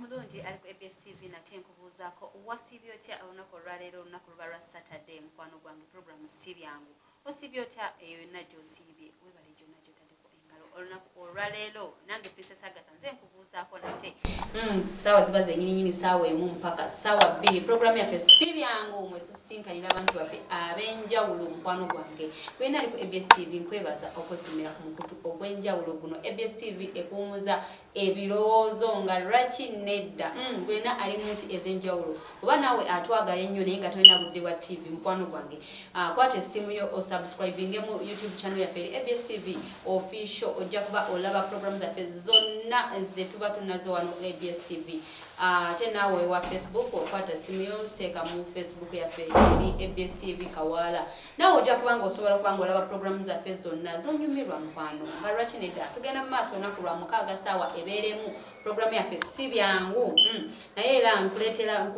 Mulungi ali ku ABS TV nate nkubuuzaako wasibye otya olunaku olwaleero olunaku luba lwa Saturday mukwano gwange programu si byangu osibye otya eyo yonna gy'osiibye webale gyonna gy'otaddeko engalo olunaku olwaleero nange Princess Agatha nze nkubuuzaako nate saawa ziba zennyininyini saawa emu mpaka saawa bbiri programu yaffe si byangu mwe tusinkanira abantu baffe ab'enjawulo mukwano gwange gwena ali ku ABS TV nkwebaza okwekumira ku mukutu ogw'enjawulo guno ABS TV ekuumuza ebirowoozo nga lwaki nedda gwena ali mu nsi ez'enjawulo oba naawe atwagala ennyo naye nga tolina budde bwa TV mukwano gwange kwata essimu yo osubscribinge mu YouTube channel yaffe ABS TV official ojja kuba olaba programu zaffe zonna ze tuba tunazo wano ABS TV ate naawe wa Facebook okwata essimu yo teeka mu Facebook yaffe eri ABS TV Kawaala naawe ojja kubanga osobola kubanga olaba programu zaffe zonna zonyumirwa mukwano nga lwaki nedda tugenda mu maaso olunaku lwa 6 ssaawa ebeeremu programu yaffe si byangu naye era nkuleetera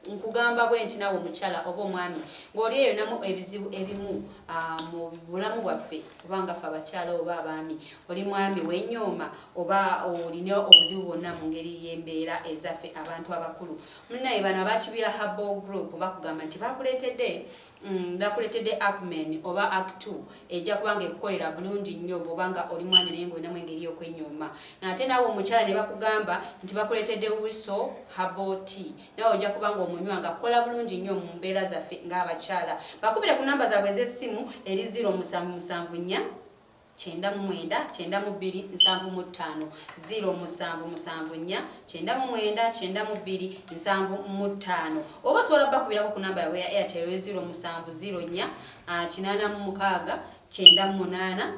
nkugamba bwe nti nawe omukyala oba omwami ng'oli eyo namu ebizibu ebimu mu bulamu bwaffe kubanga ffe abakyala oba abaami oli mwami w'enyooma oba olina obuzibu bwonna mu ngeri y'embeera ezaffe abantu abakulu munnaye bano abakibira Herbal Group bakugamba nti bakuleetedde Acmen oba Act 2 ejja kubanga ekukolera bulungi nnyo bw'obanga oli mwami naye ng'olinamu engeri y'okwenyooma ate naawe omukyala ne bakugamba nti bakuleetedde Wiso Herbal Tea naawe ojja kubanga omunywanga kukola bulungi nnyo mu mbeera zaffe ng'abakyala bakubire ku namba zaabwe ez'essimu eri 0774 99 92 75 0774 99 92 oba osobola bakubirako ku namba yaabwe ya Airtel 0704 86 98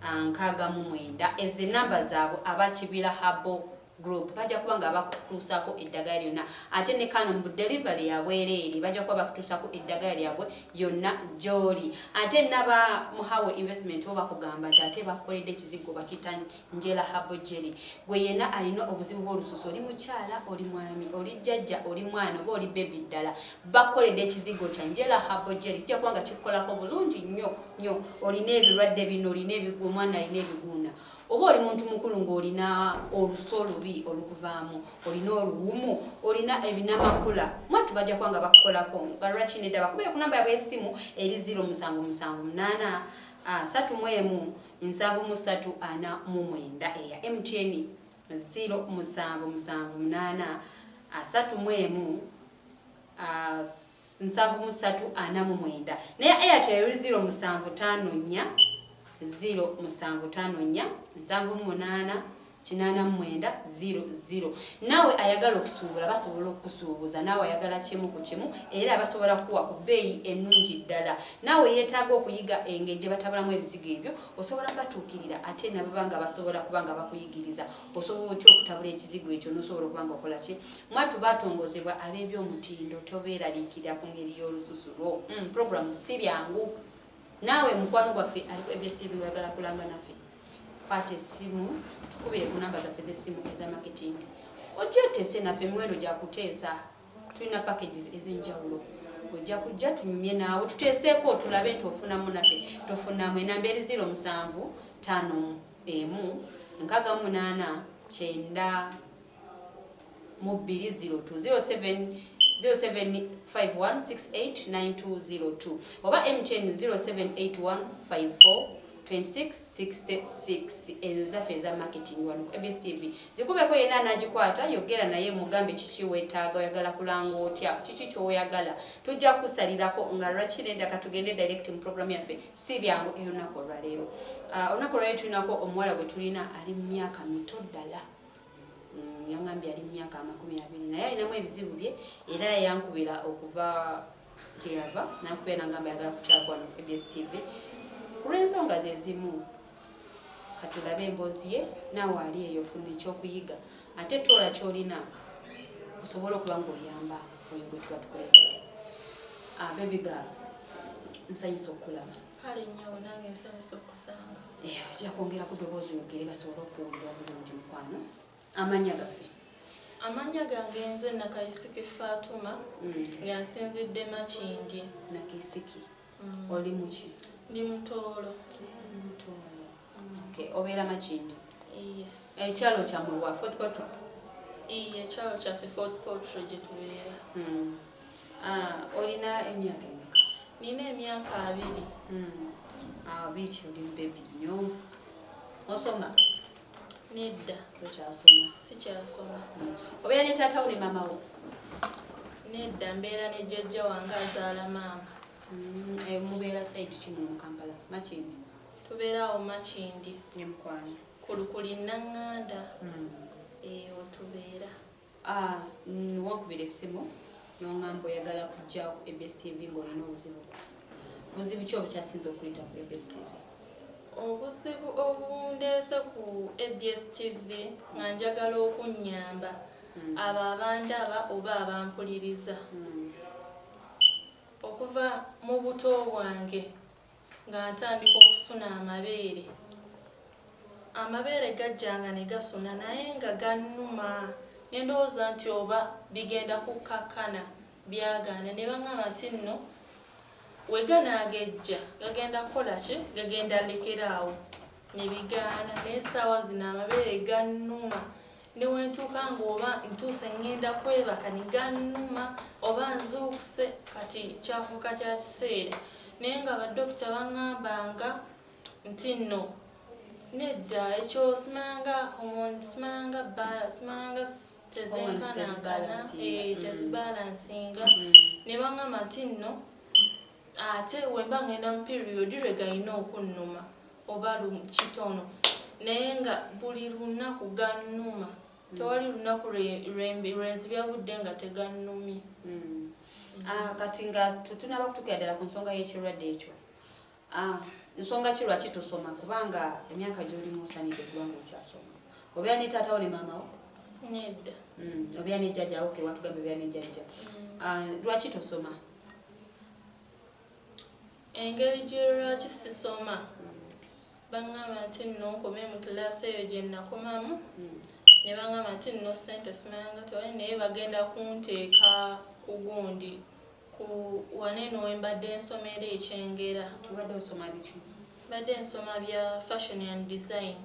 69 ezi namba zaabwe abakibira Herbal Group bajja kuba nga bakutuusako eddagala lyonna ate ne kano mu delivery yabwereere bajja kuba bakutuusako eddagala lyabwe yonna gy'oli ate naba Muhawe Investment bo bakugamba nti ate bakukoledde ekizigo bakiyita Njera Herbal Jelly gwe yenna alina obuzibu bw'olususu oli mukyala oli mwami oli jjajja oli mwana oba oli bebi ddala bakukoledde ekizigo kya Njera Herbal Jelly kijja kuba nga kikukolako bulungi nnyo olina ebirwadde bino olina omwana alina ebiguuna oba oli muntu mukulu ng'olina oluso olubi olukuvaamu olina oluwumu olina ebinamakula mwattu bajja kuba nga bakukolako nga lwaki nedda bakubire ku namba yabwe y'essimu eri 0778 31 eya MTN 0778 31 naye Airtel 0754 0754 78 8900 naawe ayagala okusuubula basobola okusuubuza naawe ayagala kimu ku kimu era basobola kuwa ku bbeeyi ennungi ddala naawe yeetaaga okuyiga engeri gye batabulamu ebizigo ebyo osobola batuukirira ate nababanga basobola kubanga bakuyigiriza osobola otya okutabula ekizigo ekyo nosobola okubanga okola ki mwattu batongozebwa ab'ebyomutindo tobeeraliikirira ku ngeri y'olususu lwo programu si byangu naawe mukwano gwaffe ali ku ABS TV oyagala kulanga naffe kwata essimu tukubire ku namba zaffe z'essimu eza marketing ojja oteese naffe emiwendo gya kuteesa tulina packages ez'enjawulo ojja kujja tunyumye naawe tuteeseeko tulabe nti ofunamu naffe tofunamu enamba eri 0751 68 9202 0751689202 oba MTN 0781542666 ezo zaffe eza marketing wano ku ABS TV zikubeko yenna anagikwata yogera naye mugambe kiki weetaaga oyagala kulanga otya kiki kyoyagala tujja kusalirako nga lwaki nedda katugende direct mu program yaffe si byangu eyo lunaku olwaleero olunaku olwaleero tulinako omuwala gwe tulina ali mu myaka mito ddala yangambye ali mu myaka 20 naye alinamu ebizibu bye era yankubira okuva gye yava nankubira nangamba yagala kukyako wano ABS TV kulw'ensonga ze zimu katulabe emboozi ye naawe ali eyo ofuna ekyokuyiga ate toola kyolina osobola okuba ng'oyamba oyo gwe tuba tukuleetedde baby girl nsanyusa okulaba kale nnyo nange nsanyusa okusanga ojja kwongera ku ddoboozi oyogere basobole okuwulira bulungi mukwano amanya gaffe amanya gange nze Nakayisiki Fatuma yansinzidde Makindi Nakayisiki oli muki ndi Mutoolo obeera Makindi iye ekyalo kyammwe wa Fort Portal ekyalo kyaffe Fort Portal gye tubeera. Olina emyaka emeka? Nina emyaka 2. 2 oli mubebi nnyo. Osoma? Nedda. Tokyasoma? Sikyasoma. Obeera ne taata wo ne maama wo? Nedda, mbeera ne jjajja wange azaala maama. Mubeera sayidi ki mu Kampala? Makindi? Tubeera awo Makindi. Ne mukwano? Kulukuli Naŋŋanda. Eyo tubeera. Wankubira essimu n'oŋŋamba oyagala kujja ku ABS TV ng'olina obuzibu. Buzibu ki obukyasinze okuleta ku ABS TV? Obuzibu obundeese ku ABS TV nga njagala okunnyamba abo abandaba oba abampuliriza. Okuva mu buto bwange nga ntandika okusuna amabeere. Amabeere gajjanga ne gasuna naye nga gannuma. Ne ndowooza nti oba bigenda kukakkana byagaana ne baŋŋamba nti nno we ganaagejja gagenda kukola ki? Gagenda lekeraawo. Ne bigaana naye essaawa zino amabeere gannuma. Ne we ntuuka ng'oba ntuuse ŋŋenda kwebaka ne gannuma oba nzuukuse kati kyafuuka kya kiseera. Naye nga baddokita baŋŋambanga nti nno nedda ekyo simanga hormone simanga tezenkanagana tezibalansinga. Ne baŋŋamba nti nno ate wemba ngenda mu period lwe galina okunnuma oba kitono naye nga buli lunaku gannuma. Tewali lunaku lwenzibya budde nga tegannumye. Kati nga tetunaba kutuukira ddala ku nsonga y'ekirwadde ekyo. Nsonga ki lwaki tosoma? Kubanga emyaka gy'olimu osaanidde kuba ng'okyasoma. Obeera ne taata wo ne maama wo? Nedda. Obeera ne jjajja wo? Watugamba obeera ne jjajja. Lwaki tosoma? Engeri gye lwaki sisoma baŋŋamba nti nno nkome mu kilaasi eyo gye nakomamu. Ne baŋŋamba nti nno ssente simanga tewali naye bagenda kunteeka ku gundi ku wane we mbadde nsomera ekyengera. Obadde osoma biki? Badde nsoma bya fashion and design.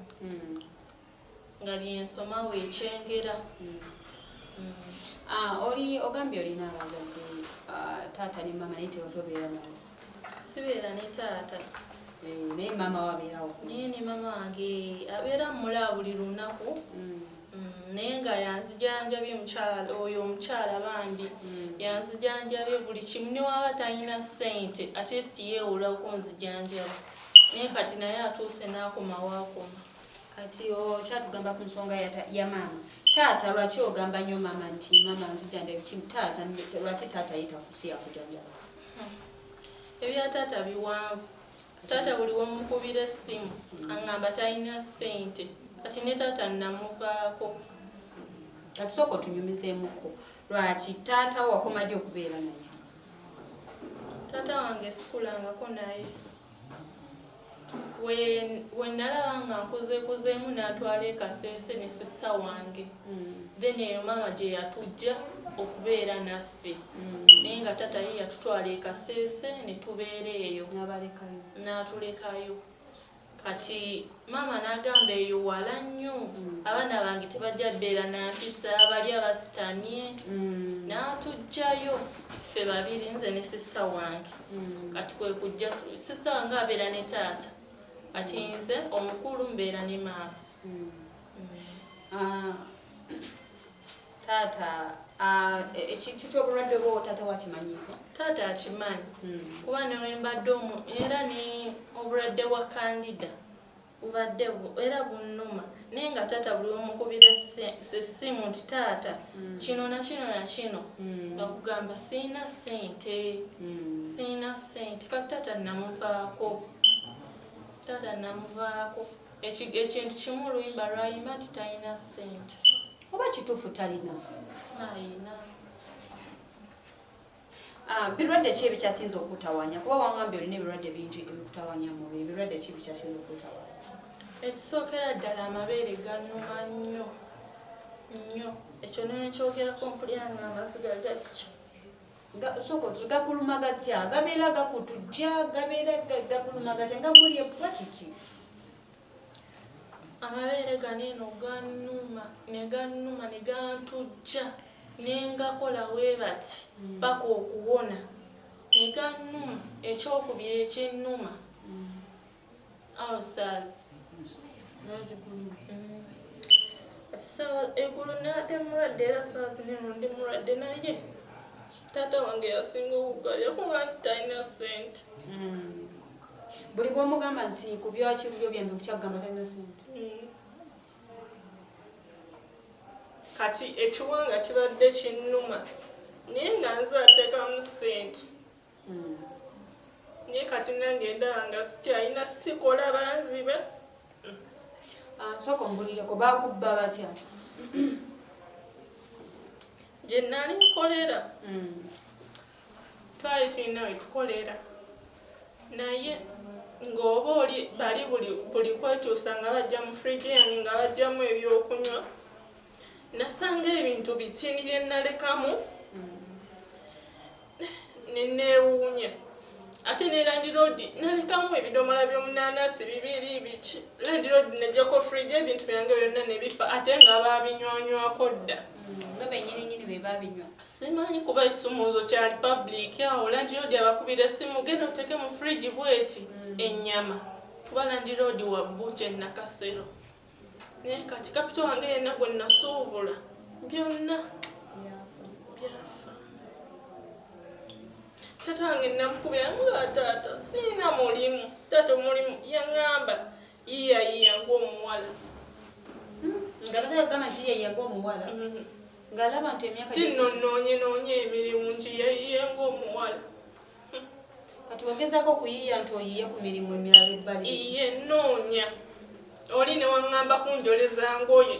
Nga byensoma weekyengera. Ogambye olina abazadde taata ne maama naye tewatobeera nabo? Sibeera ne taata. Naye maama wo abeerawo? Naye ne maama wange abeera mulaba buli lunaku. Naye nga yanzijanjabye oyo omukyala bambi yanzijanjabye buli kimu ne waba talina ssente at least yeewula okunzijanjaba. Naye kati naye atuuse n'akoma waakoma. Kati kyatugamba ku nsonga ya maama. Taata lwaki ogamba nnyo maama nti maama nzijanjabye kimu? Taata lwaki taata ye takusiya kujanjaba? Ebya taata biwanvu. Taata buli we mukubira essimu aŋŋamba talina ssente. Kati ne taata namuvaako. Kati sooka otunyumizeemuko. Lwaki taata wo wakoma ddi okubeera naye? Taata wange sikulangako naye. We nalaba nga nkuzeekuzeemu n'atwala e Kasese ne sisita wange. Then eyo maama gye yatujja okubeera naffe. Naye nga taata ye yatutwala e Kasese ne tubeera eyo. N'atulekayo. Kati maama n'agamba eyo wala nnyo. Abaana bange tebajja beera na mpisa bali abasitamye. N'atujjayo ffe babiri nze ne sisita wange. Kati kwe kujja sisita wange abeera ne taata. Kati nze omukulu mbeera ne maama. Taata ekintu ky'obulwadde bwo taata wakimanyiiko? Taata akimanyi. Kuba ne we mbadde era ne obulwadde bwa Candida bubadde era bunnuma. Naye nga taata buli omukubira essimu nti taata kino na kino na kino nga kugamba siina ssente. Kati taata namuvaako. Ekintu kimu oluyimba lwayimba nti talina ssente. Oba kituufu talina? Alina. Birwadde ki ebikyasinze okutawaanya? Kuba wangambye olina ebirwadde bingi ebikutawaanya mu mubiri. Birwadde ki ebikyasinze okutawaanya? Ekisookera ddala amabeere gannuma nnyo. Ekyo nekyogerako mpulira nga amasiga gakya. Gakuluma gatya? Gabeera gakutujja? Gabeera gakuluma gatya? Nga muli bwa kiki? amabeere ganeno gannuma ne gantujja nengakola weebati paka okuwona ne gannuma ekyokubiri ekyennuma ulcers sawa eggulo nate mulwadde era saa zineno ndi mulwadde naye taata wange yasinga okugabya kuba nti talina ssente buli gw'omugamba nti ku byakibyo byembe kukyagamba talina ssente kati ekiwanga kibadde kinnuma naye nga nze ateekamu ssente naye kati nange ndaba nga sikyalina sikola banzibe sooka ombulireko baakubba batya gye nali nkolera twali tulina we tukolera naye ng'oba oli bali buli kwekyusa nga bajja mu fridge yange nga bajjamu ebyokunywa nasanga ebintu bitini bye nalekamu neneewuunya ate ne Landlord nalekamu ebidomola by'omunanasi bibiri biki Landlord nejjako fridge ebintu byange byonna ne bifa ate nga babinywako dda babennyininyini be babinywa simanyi kuba ekisumuuzo kya Republic awo Landlord abakubira essimu genda oteke mu fridge bweti ennyama kuba Landlord wa bbuuca Nakasero naye kati kapito wange yenna gwe nasuubula byonna byafa taata wange namukubira nga taata sirina mulimu taata omulimu yaŋŋamba yiyayiya ng'omuwala nga taata yagamba nti yiyayiya ng'omuwala ng'alaba nti emyaka tinnonoonye emirimu nkiyayiye ng'omuwala kati wagezaako okuyiiya nti oyiye ku mirimu emirala ebbali iye noonya oli ne waŋŋamba kunjoleza ngoye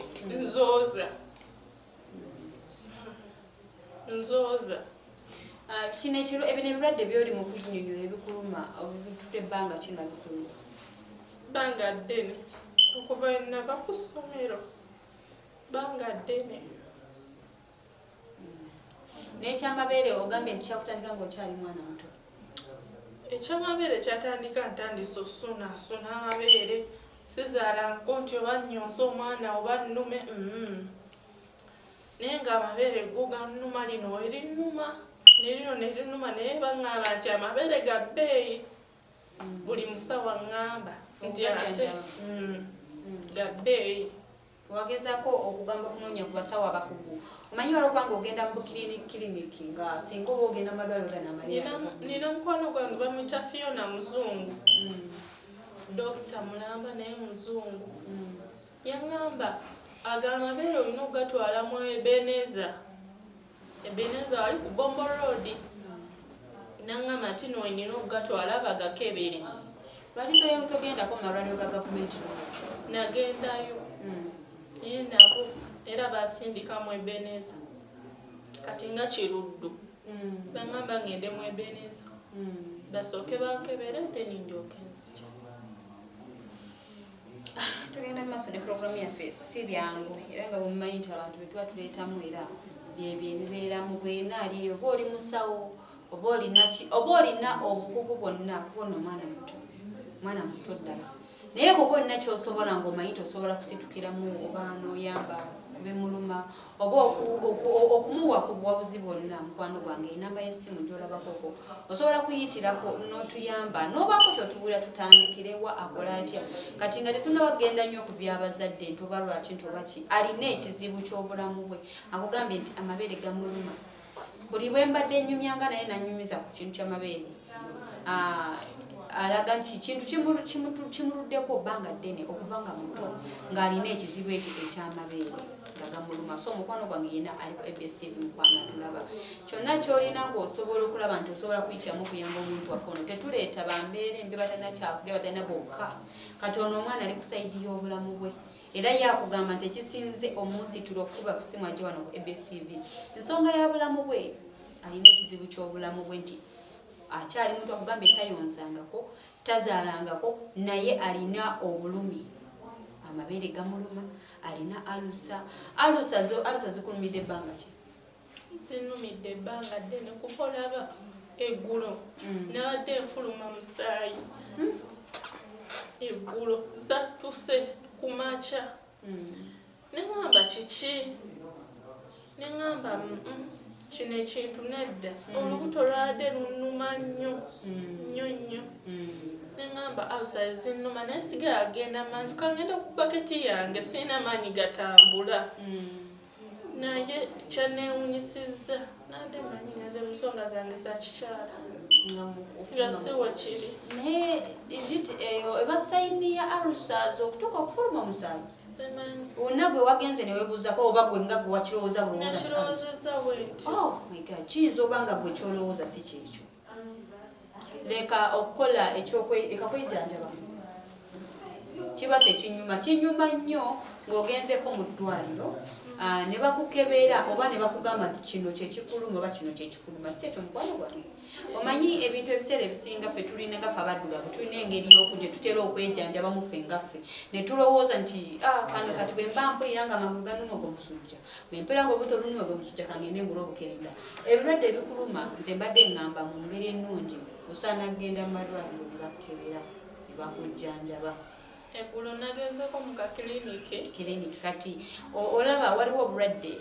nzooza kino ekiro ebino ebirwadde byoli mu kunnyonnyola ebikuluma obituta ebbanga kina bikuluma bbanga ddene okuva wenava ku ssomero bbanga ddene n'ekyamabeere ogambye nti kyakutandika ng'okyali mwana muto ekyamabeere kyatandika ntandise osunaasuna amabeere sizaalangako nti oba nnyonsa omwana oba nnume naye ng'amabeere go gannuma lino erinnuma nerino nerinnuma naye baŋŋamba nti amabeere ga bbeeyi buli musawo aŋŋamba nti ate ga bbeeyi wagezaako okugamba okunoonya ku basawo abakugu omanyi wala okubanga ogenda mu kiriniki nga singa oba ogenda mu malwaliro gano amalira nina mukwano gwange bamwita Fiona Muzungu dokita mulamba naye muzungu yaŋŋamba aga amabeere olina okugatwala mu Ebeneza wali ku Bombo Road naŋŋamba nti nolina okugatwala bagakebere lwaki togendako mu malwaliro ga gavumenti nagendayo naye nabo era basindika mu Ebeneza kati nga kiruddu baŋŋamba ngende mu Ebeneza basooke bankebere then ndyoke nzija tugenda mu maaso ne puroguramu yaffe si byangu era nga bwemumanyi nti abantu be tuba tuleetamu era byebyo ebibeeramu bwena aliyo oba oli musawo oba olina obukugu bwonna kubona mwana muto ddala naye bwoba olina kyosobola ng'omanyi tosobola kusitukiramu oba n'oyamba kubemuluma oba okumuwa ku buwabuzi bwonna mukwano gwange enamba y'essimu gy'olabakoko osobola kuyitirako n'otuyamba n'obaako kyotubuulira tutandikirewa akola atya kati nga tetunabagenda nnyo ku byabazadde nti oba lwaki nti oba ki alina ekizibu ky'obulamu bwe akugambye nti amabeere gamuluma buli bwe mbadde nnyumyanga naye nanyumiza ku kintu ky'amabeere alaga nti kintu kimuluddeko bbanga ddene okuva nga muto ng'alina ekizibu ekyo ekyamabeere nga gamuluma so omukwano gwange yena aliko EBS-TV mukwano atulaba kyonna kyolina ng'osobola okulaba nti osobola kuyitiramu okuyamba omuntu waffe ono tetuleeta bambeere mbe batalina kyakulya batalina bokka kati ono omwana ali ku sayidi y'obulamu bwe era yakugamba nti ekisinze omunsitula okukuba ku simu ajje wano ku EBS-TV ensonga ya bulamu bwe alina ekizibu ky'obulamu bwe nti akyali muntu akugambye tayonzangako tazaalangako naye alina obulumi amabeere gamuluma alina alusa zikulumidde ebbanga ki zinumidde ebbanga ddene kuba olaba eggulo nabadde nfuluma musaayi eggulo zattuse kumacha neŋŋamba kiki neŋŋamba kino ekintu nedda olubuto lwadde lunnuma nnyo nnyo neŋŋamba awusaye zinnuma naye sigala agenda manju kangenda ku baketi yange sirina maanyi gatambula naye kyanneewunyisizza nadde manyi ngaze ensonga zange za kikyala nga siwa kiri naye eyo eba sayini ya arusazi okutuuka okufuluma omusaayi simanyi wonna gwe wagenze ne weebuuzako oba gwe nga gwe wakirowooza nakirowoozezza bwenti my god kiyinza oba nga gwe kyolowooza si kyekyo leka okukola leka kwejjanjaba kiba tekinyuma kinyuma nnyo ng'ogenzeko mu ddwaliro ne bakukebera oba ne bakugamba nti kino kyekikuluma oba kino kyekikuluma si ekyo mukwano gwange omanyi ebintu ebiseera ebisinga ffe tulina nga ffe abaddugavu tulina engeri y'okugye tutera okwejjanjabamu ffe nga ffe ne tulowooza nti kano kati bwe mba mpulira nga amagulu ganuma ogw'omusujja bwe mpulira nga olubuto lunuma ogw'omusujja kangende ngula obukerenda ebirwadde ebikuluma nze mbadde ngamba mu ngeri ennungi osaana kugenda mu malwaliro ne bakukebera ne bakujjanjaba eggulo nagenzeko mu kakiriniki kati olaba waliwo obulwadde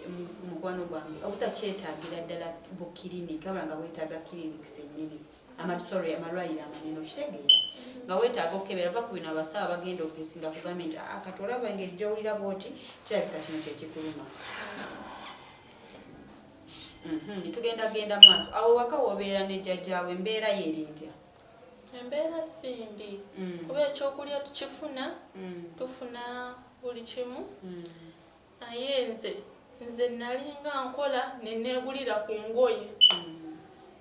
mukwano gwange obutakyetaagira ddala bukiriniki wabula nga weetaaga kiriniki sennyini amalwaliro amanene okitegeera nga weetaaga okukebera va ku bino abasawo bagenda okugesinga kugambe nti kati olaba engeri gy'owulira bwoti kirabika kino kyekikuluma tugendagenda maaso awo waka wobeera ne jjajjaawe embeera yeeri ntya embeera simbi kuba ekyokulya tukifuna tufuna buli kimu naye nze nalinga nkola neneegulira ku ngoye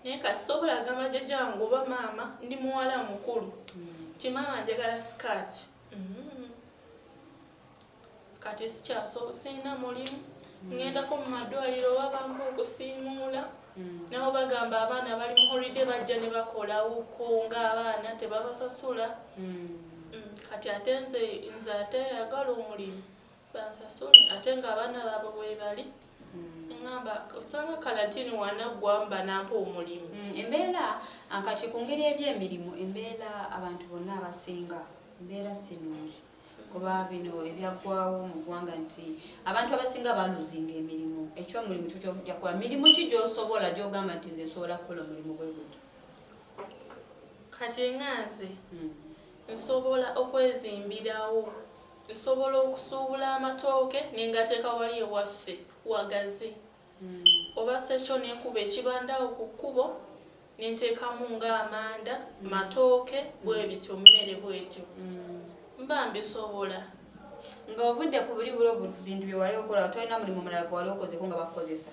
naye kati sobola agamba jjajjange oba maama ndi muwala mukulu nti maama njagala sikaati kati sirina mulimu ngendako mu madwaliro wabanga okusiimuula nabo bagamba abaana bali mu holiday bajja ne bakolawoko ng'abaana tebabasasula kati ate nze ate ayagala omulimu bansasule ate ng'abaana baabwe bwe bali ngamba osanga kalantini wanaggwamba nampa omulimu embeera kati ku ngeri ebyemirimu embeera abantu bonna abasinga embeera si nnungi kuba bino ebyaggwawo mu ggwanga nti abantu abasinga baluzinga emirimu ekyomulimu kyo kyojja kukola mirimu ki gy'osobola gy'ogamba nti nze nsobola kukola omulimu gwe guti kati enganze nsobola okwezimbirawo nsobola okusuubula amatooke nengateeka wali ewaffe wagazi oba sekyo nenkuba ekibandawo ku kkubo nenteekamu ng'amanda matooke bwe bityo mmere bwetyo mba mbisobola nga ovudde ku buli bulo bintu bye wali okola tolina mulimu mulala gwe wali okozeko nga bakukozesa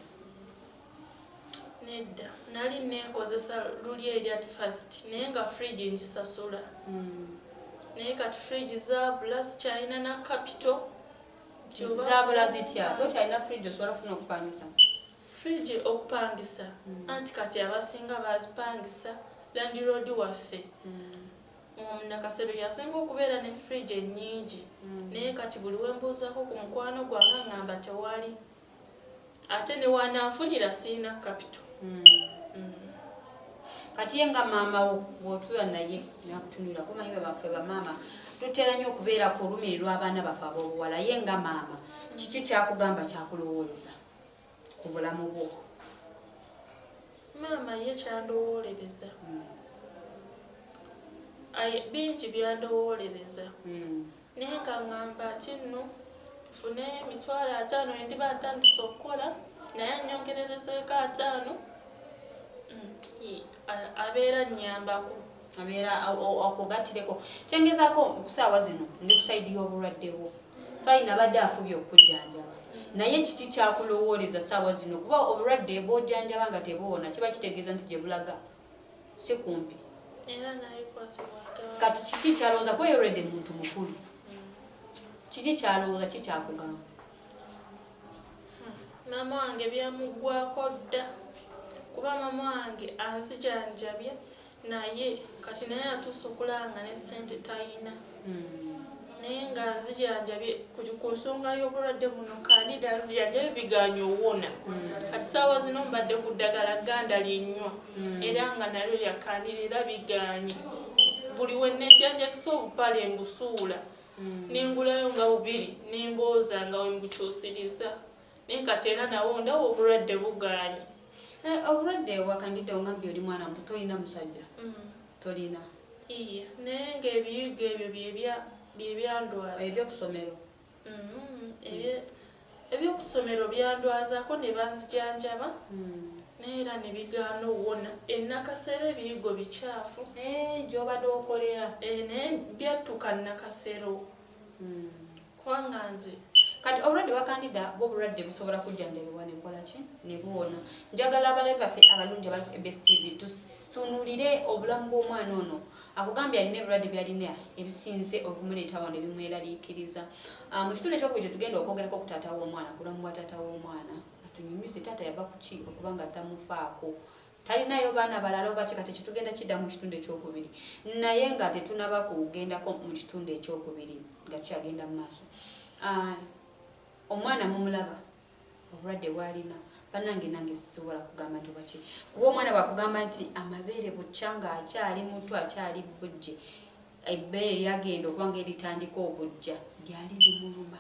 nedda nali neekozesa luli eryat fast naye nga fridge ngisasula naye kati fridge zaabula sikyalina na capital zaabula zitya tokyalina fridge osobola kufuna okupangisa fridge okupangisa anti kati abasinga bazipangisa landiroodi waffe nakasero yasinga okubeera ne fridge ennyingi naye kati buli wembuuzako ku mukwano gwange ngamba tewali ate ne wananfunira sirina capital kati ye nga maama wo bw'otuula naye nakutunulira kumanyi be baffe bamaama tutera nnyo okubeera ku olumiri lw'abaana baffe ab'obuwala ye nga maama kiki kyakugamba kyakulowooleza ku bulamu bwo maama ye kyandowolereza bingi byandowolereza naye nga ngamba ati nno fune emitwalo 5 endiba ntandise okukola naye anyongererezeeko 5 abeera nnyambako abeera akugatireko kyengezaako okusaawa zino ndi ku saidi y'obulwadde bwo fayina abadde afubye okujjanjaba naye kiki kyakulowooleza saawa zino kuba obulwadde bw'ojjanjaba nga tebuwona kiba kitegeeza nti gye bulaga si kumpi era naye kwatibwaga kati kiki kyalowooza kuba yolwedde muntu mukulu kiki kyalowooza kikyakugamba maama wange byamuggwako dda kuba maama wange anzijanjabye naye kati naye atuuse okulanga ne ssente tayina naye nga nzijanjabye ku nsonga y'obulwadde buno kandida nzijanjabye biganya owona kati saawa zino mbadde ku ddagala ganda linywa era nga nalyo lya kandida era biganye buli we nejjanjabisa obupale mbusuula ningulayo nga bubiri nimbooza nga wembukyusiriza naye kati era nawo ndawo obulwadde buganye. Obulwadde wakandidde ongambye oli mwana muto tolina musajja tolina iya naye ng'ebiyigo ebyo byebyandwaza ebyokusomero ebyokusomero byandwazaako ne banzijanjaba naye era ne bigaana owona ennakasero ebiyigo bikyafu gy'obadde okolera naye byattuka nnakasero kubanga nze kati obulwadde wakandida bwo obulwadde busobola kujjanjabibwa nebukola ki ne buwona. Njagala abalabe baffe abalungi abali ku EBS TV tutunulire obulamu bw'omwana ono akugambye alina ebirwadde byalina ebisinze okumuleetawo ne bimweraliikiriza. Mu kitundu ekyokubiri tugenda okwogerako ku taata w'omwana ku bulamu bwa taata w'omwana atunyumize taata yava ku ki okubanga tamufaako talinayo baana balala oba ki kati kitugenda kidda mu kitundu ekyokubiri naye nga tetunaba kugendako mu kitundu ekyokubiri nga tukyagenda mu maaso. Omwana mumulaba obulwadde bwalina banange nange sisobola kugamba nti baki kuba omwana bwakugamba nti amabeere bukya nga akyali muto akyali bujje ebbeere lyagenda okubanga eritandika okujja lyali limuluma.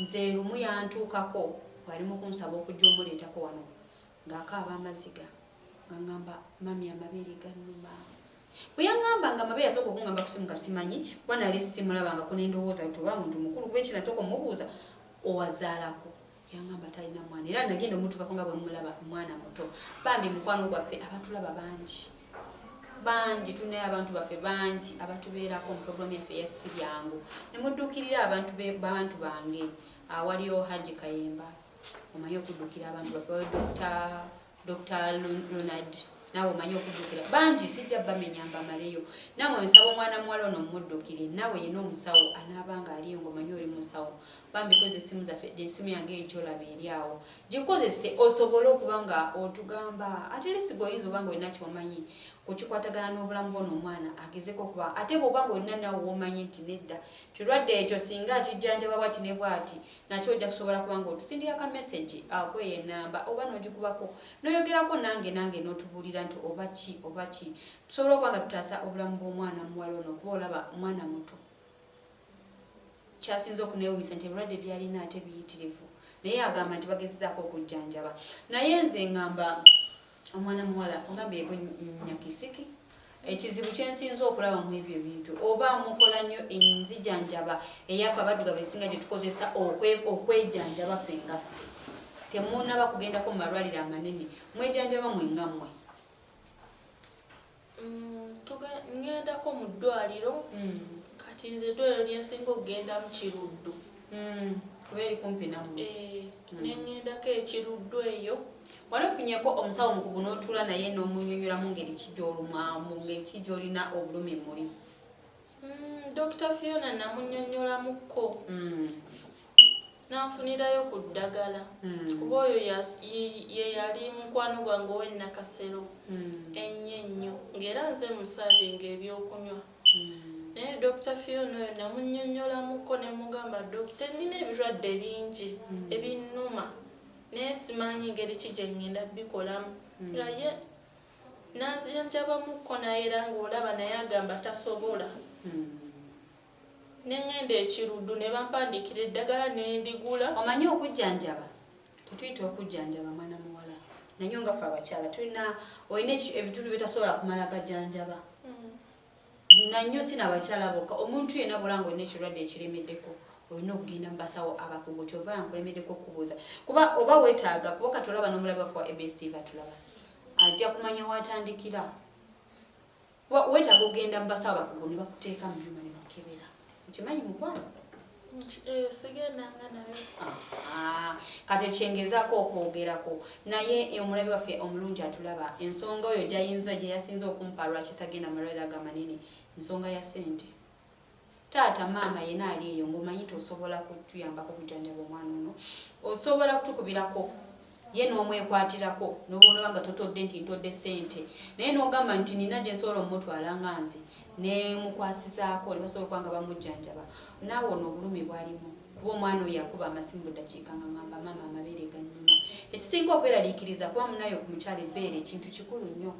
Nze lumu yantuukako gwali mu kunsaba okujja omuleetako wano ng'akaaba amaziga nga ngamba mami amabeere gannuma. Bwe yaŋŋamba nga amabeere asooka okungamba kusimu nga simanyi kuba nali simulabangako ne ndowooza nti oba muntu mukulu kuba eki nasooka omubuuza owazaalako yaŋŋamba talina mwana era nagenda omutuukako nga bwe mulaba mwana muto. Bambi mukwano gwaffe abatulaba bangi tunaye abantu baffe bangi abatubeerako mu puroguramu yaffe eyassi byangu ne mudduukirira abantu bange waliyo Haji Kayemba omanyi okuddukira abantu baffe Dr. Ronald nawe omanyi okuddukira bangi sijja bamenya mbamaleyo namwe nsaba omwana muwala ono mumuddukire nawe yena omusawo anaabanga aliyo ng'omanyi oli musawo bambi koze essimu zaffe ensimu yange ekyolaba eri awo gikozese osobole okuba nga otugamba ate lisi goyinza oba nga olina kyomanyi kukikwatagana n'obulamu bwono omwana agezeko okuba ate bw'oba nga olina nawe womanyi nti nedda kirwadde ekyo singa akijjanjaba bwati ne bwati nakyo ojja kusobola kuba nga otusindira ka message akweyo enamba oba n'ogikubako n'oyogerako nange n'otubuulira nti oba ki tusobola okuba nga tutaasa obulamu bw'omwana muwala ono kuba olaba mwana muto kyasinza okuneewunyisa nti ebirwadde byalina ate biyitirivu naye agamba nti bagezezaako okujjanjaba naye nze ngamba omwana muwala ongambye Nyakisiki ekizibu kyensinza okulaba mu ebyo ebintu oba mukola nnyo enzijanjaba eyaffe abaddugavu esinga gye tukozesa okwejanjaba ffe nga ffe temunaba kugendako mu malwaliro amanene mwejanjaba mwengammwe. Ngendako mu ddwaliro kati nze eddwaliro lyensinga okugenda mu Kiruddu kuba eri kumpi nammwe nengendako ekiruddu eyo walafunyeko omusawo mukugu n'otuula naye n'omunyonyolamu ngeri kijolumwamu ngeri kijolina obulumi muli. Dr. Fiona namunyonyolamuko nanfunirayo ku ddagala kuba oyo ye yali mukwano gwange ow'ennakasero ennyo ennyo ng'era nze musavinga ebyokunywa naye Dr. Fiona oyo namunyonyolamuko ne mugamba dokita nina ebirwadde bingi ebinnuma naye simanyi ngeri ki gye ngenda bikolamu nga ye nanzijanjabamuko naye era ng'olaba naye agamba tasobola nengenda ekiruddu ne bampandikira eddagala nendigula. Omanyi okujjanjaba tetuyita okujjanjaba mwana muwala nanyo nga ffe abakyala tulina olina ebitundu bitasobola kumala gajjanjaba nanyo sina abakyala bokka omuntu yenna bulanga olina ekirwadde ekiremeddeko olina okugenda mu basawo abakugu kyova yankulemeddeko okubuuza kuba oba weetaaga kuba katulaba n'omulabe waffe wa EBS TV atulaba ajja kumanya watandikira weetaaga okugenda mu basawo abakugu ne bakuteeka mu byuma ne bakukebera okimanyi mukwano sigendanga nayo kati ekyengezaako okwogerako naye omulabe waffe omulungi atulaba ensonga oyo gyayinza gye yasinza okumpa lwaki tagenda malwaliro aga manene ensonga ya ssente. Taata maama yena ali eyo ng'omanyi tosobola kutuyambako kujjanjaba omwana ono osobola kutukubirako ye n'omwekwatirako n'oba nga totodde nti ntodde ssente naye n'ogamba nti nina gye nsobola omutwala nga nze nemukwasizaako ne basobola okuba nga bamujjanjaba naawe ono obulumi bwalimu kuba omwana oyo yakuba amasimu buddakiika nga ngamba maama amabeere gannuma ekisinga okweraliikiriza kuba munayo ku mukyala ebbeere ekintu kikulu nnyo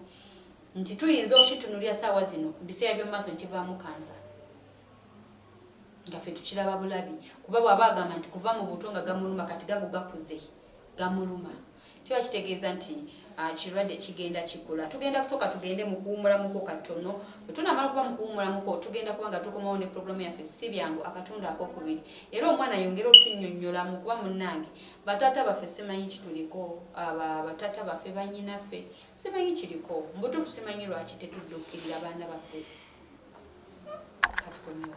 nti tuyinza okukitunulira ssaawa zino mu biseera by'omu maaso nkivaamu kansa nga ffe tukiraba bulabi kuba bw'aba agamba nti kuva mu buto nga gamuluma kati gago gakuze gamuluma kiba kitegeeza nti kirwadde kigenda kikula. Tugenda kusooka tugende mu kuwumulamuko katono. Bwe tunamala okuva mu kuwumulamuko tugenda kuba nga tukomawo ne pulogulaamu yaffe si byangu akatundu akokubiri. Era omwana yongera otunnyonnyola mu kuba munnange bataata baffe simanyi kituliko, bataata baffe bannyinaffe simanyi kiriko, mbutuufu simanyi lwaki tetudduukirira baana baffe. Katukomyewo.